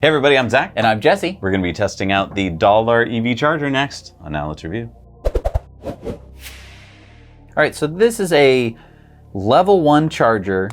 Hey everybody, I'm Zach. And I'm Jesse. We're going to be testing out the DAOLAR EV charger next on Now Let's Review. All right, so this is a level 1 charger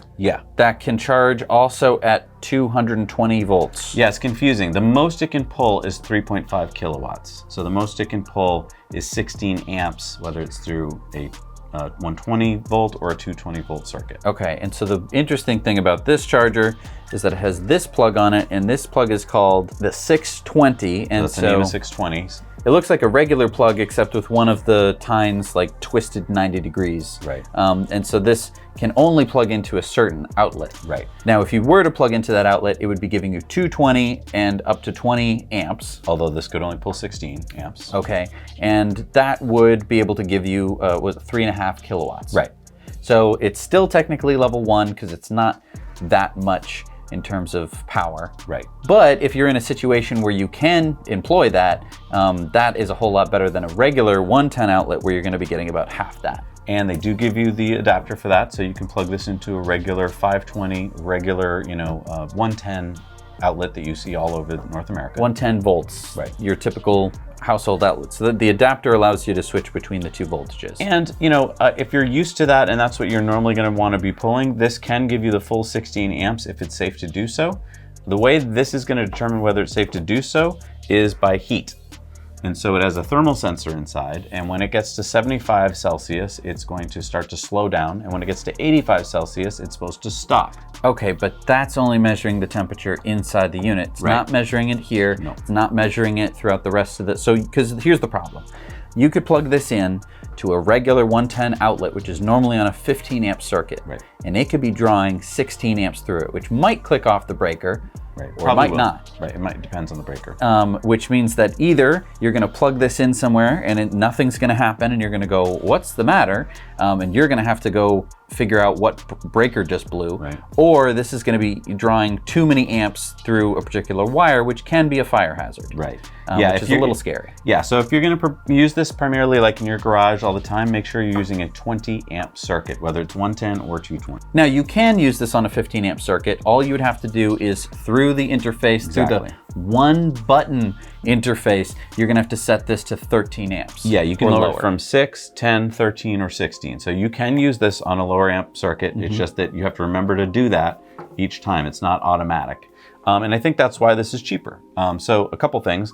that can charge also at 220 volts. Yeah, it's confusing. The most it can pull is 3.5 kilowatts. So the most it can pull is 16 amps, whether it's through a 120 volt or a 220 volt circuit. Okay, and so the interesting thing about this charger is that it has this plug on it, and this plug is called the 620. And that's the name of 620s. It looks like a regular plug, except with one of the tines like twisted 90 degrees. Right. And so this can only plug into a certain outlet. Right. Now, if you were to plug into that outlet, it would be giving you 220 and up to 20 amps. Although this could only pull 16 amps. Okay, and that would be able to give you 3.5 kilowatts. Right. So it's still technically level 1 because it's not that much in terms of power. Right. But if you're in a situation where you can employ that, that is a whole lot better than a regular 110 outlet where you're going to be getting about half that. And they do give you the adapter for that, so you can plug this into a regular 520, regular, 110 outlet that you see all over North America. 110 volts. Right. Your typical household outlet. So the adapter allows you to switch between the two voltages. And if you're used to that and that's what you're normally going to want to be pulling, this can give you the full 16 amps if it's safe to do so. The way this is going to determine whether it's safe to do so is by heat. And so it has a thermal sensor inside, and when it gets to 75 Celsius, it's going to start to slow down, and when it gets to 85 Celsius, it's supposed to stop. Okay, but that's only measuring the temperature inside the unit. It's not measuring it here. No. It's not measuring it throughout the rest of the, because here's the problem. You could plug this in to a regular 110 outlet, which is normally on a 15 amp circuit. Right. And it could be drawing 16 amps through it, which might click off the breaker. Right. Or it might not. Right, it depends on the breaker. Which means that either you're gonna plug this in somewhere and nothing's gonna happen and you're gonna go, what's the matter? And you're gonna have to go figure out what breaker just blew. Right. Or this is gonna be drawing too many amps through a particular wire, which can be a fire hazard. Right. Which is a little scary. Yeah, so if you're gonna use this primarily like in your garage all the time, make sure you're using a 20 amp circuit, whether it's 110 or 220. Now you can use this on a 15 amp circuit. All you would have to do is through the interface, through the one button interface, you're gonna have to set this to 13 amps. Yeah, you can lower it from 6, 10, 13, or 16. So you can use this on a lower amp circuit. It's just that you have to remember to do that each time. It's not automatic. And I think that's why this is cheaper. So a couple things.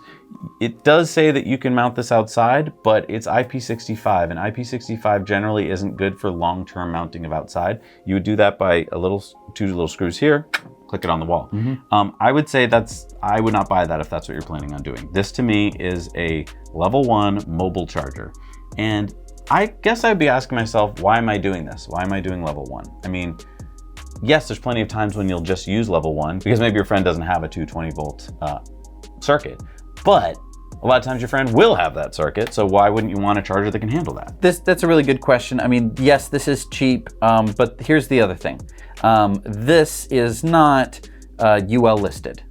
It does say that you can mount this outside, but it's IP65, and IP65 generally isn't good for long-term mounting of outside. You would do that by two little screws here, click it on the wall. I would say I would not buy that if that's what you're planning on doing. This to me is a level 1 mobile charger. And I guess I'd be asking myself, why am I doing this? Why am I doing level 1? I mean, yes, there's plenty of times when you'll just use level 1 because maybe your friend doesn't have a 220 volt circuit, but a lot of times your friend will have that circuit, so why wouldn't you want a charger that can handle that? That's a really good question. I mean, yes, this is cheap, but here's the other thing. This is not UL listed.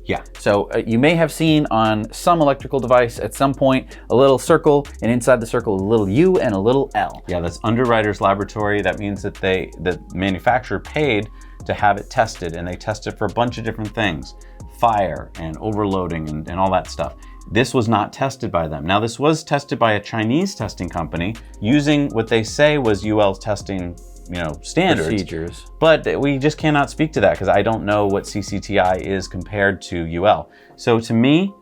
Yeah. So you may have seen on some electrical device at some point a little circle, and inside the circle a little U and a little L. Yeah, that's Underwriter's Laboratory. That means that the manufacturer paid to have it tested, and they test it for a bunch of different things. Fire and overloading and all that stuff. This was not tested by them. Now this was tested by a Chinese testing company using what they say was UL's testing standards. Procedures. But we just cannot speak to that because I don't know what CCTI is compared to UL. So to me,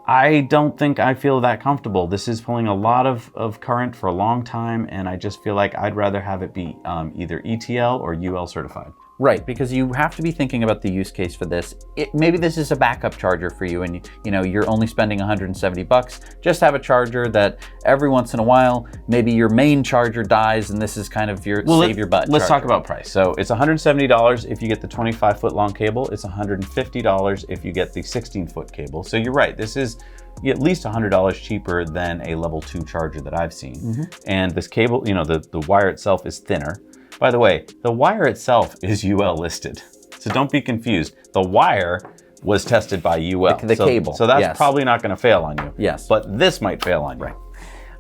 I don't think I feel that comfortable. This is pulling a lot of current for a long time, and I just feel like I'd rather have it be either ETL or UL certified. Right, because you have to be thinking about the use case for this. Maybe this is a backup charger for you, and you're only spending $170. Just have a charger that every once in a while, maybe your main charger dies, and this is kind of your save your butt. Let's talk about price. So it's $170 if you get the 25-foot long cable. It's $150 if you get the 16-foot cable. So you're right. This is at least $100 cheaper than a level 2 charger that I've seen. And this cable, the wire itself is thinner. By the way, the wire itself is UL listed, so don't be confused. The wire was tested by UL. The cable. So that's probably not going to fail on you. Yes. But this might fail on you.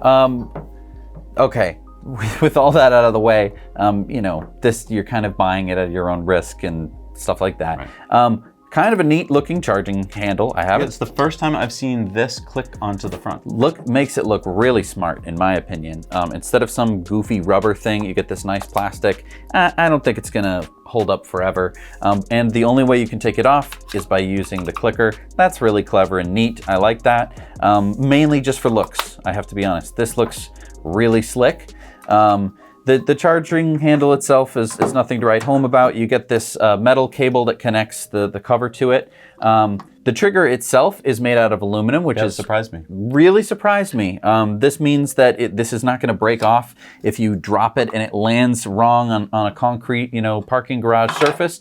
Right. Okay. With all that out of the way, you're kind of buying it at your own risk and stuff like that. Right. kind of a neat looking charging handle. I have it. It's the first time I've seen this click onto the front. Makes it look really smart, in my opinion. Instead of some goofy rubber thing, you get this nice plastic. I don't think it's gonna hold up forever. And the only way you can take it off is by using the clicker. That's really clever and neat. I like that. Mainly just for looks, I have to be honest. This looks really slick. The charging handle itself is nothing to write home about. You get this metal cable that connects the cover to it. The trigger itself is made out of aluminum, which has surprised me. Really surprised me. This means that this is not going to break off if you drop it and it lands wrong on a concrete, parking garage surface.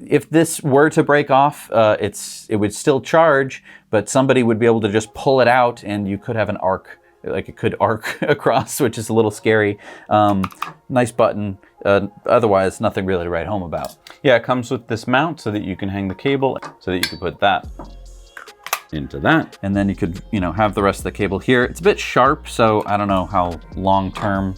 If this were to break off, it would still charge, but somebody would be able to just pull it out, and you could have an arc. Like it could arc across, which is a little scary. Nice button. Otherwise, nothing really to write home about. Yeah, it comes with this mount so that you can hang the cable, so that you can put that into that. And then you could, have the rest of the cable here. It's a bit sharp, so I don't know how long-term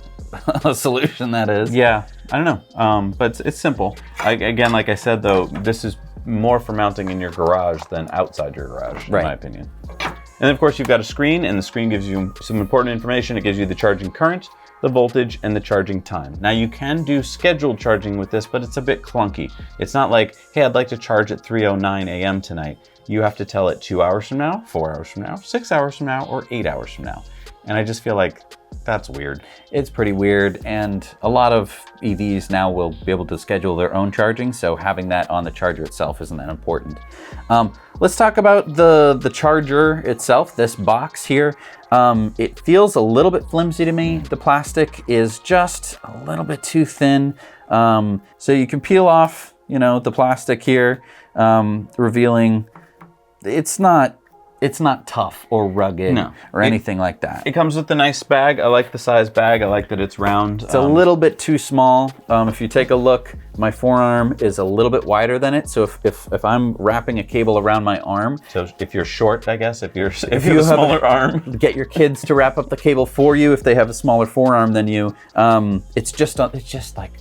a solution that is. Yeah, I don't know, but it's simple. Again, like I said, though, this is more for mounting in your garage than outside your garage, in my opinion. And then, of course, you've got a screen, and the screen gives you some important information. It gives you the charging current, the voltage, and the charging time. Now, you can do scheduled charging with this, but it's a bit clunky. It's not like, hey, I'd like to charge at 3:09 a.m. tonight. You have to tell it 2 hours from now, 4 hours from now, 6 hours from now, or 8 hours from now. And I just feel like that's weird. It's pretty weird, and a lot of EVs now will be able to schedule their own charging, so having that on the charger itself isn't that important. Let's talk about the charger itself, this box here. It feels a little bit flimsy to me. The plastic is just a little bit too thin. So you can peel off, the plastic here, revealing it's not tough or rugged or anything like that. It comes with a nice bag. I like the size bag. I like that it's round. It's a little bit too small. If you take a look, my forearm is a little bit wider than it. So if I'm wrapping a cable around my arm. So if you're short, I guess, if you have a smaller arm. Get your kids to wrap up the cable for you if they have a smaller forearm than you. It's just like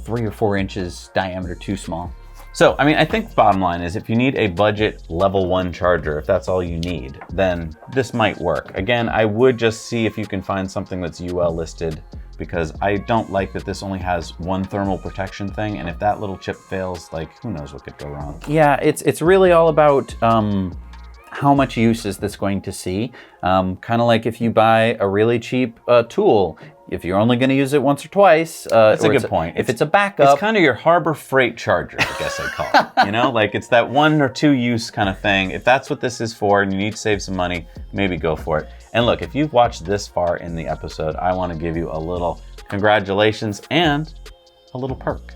3 or 4 inches diameter too small. So, I think the bottom line is if you need a budget level 1 charger, if that's all you need, then this might work. Again, I would just see if you can find something that's UL listed, because I don't like that this only has one thermal protection thing, and if that little chip fails, who knows what could go wrong. Yeah, it's really all about how much use is this going to see. Kind of like if you buy a really cheap tool. If you're only going to use it once or twice, that's a good point. If it's a backup, it's kind of your Harbor Freight charger, I guess I'd call it. It's that 1 or 2 use kind of thing. If that's what this is for, and you need to save some money, maybe go for it. And look, if you've watched this far in the episode, I want to give you a little congratulations and a little perk.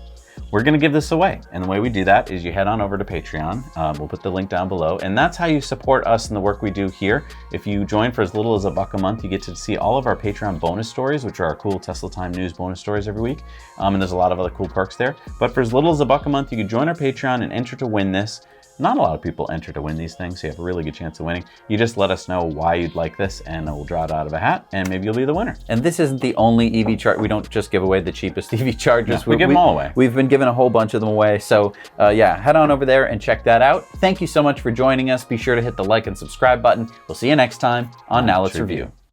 We're going to give this away. And the way we do that is you head on over to Patreon. We'll put the link down below. And that's how you support us in the work we do here. If you join for as little as $1 a month, you get to see all of our Patreon bonus stories, which are our cool Tesla Time News bonus stories every week. And there's a lot of other cool perks there. But for as little as $1 a month, you can join our Patreon and enter to win this. Not a lot of people enter to win these things, so you have a really good chance of winning. You just let us know why you'd like this, and we'll draw it out of a hat, and maybe you'll be the winner. And this isn't the only EV charger. We don't just give away the cheapest EV chargers. No, we give them all away. We've been giving a whole bunch of them away. So head on over there and check that out. Thank you so much for joining us. Be sure to hit the like and subscribe button. We'll see you next time on Now Let's Review.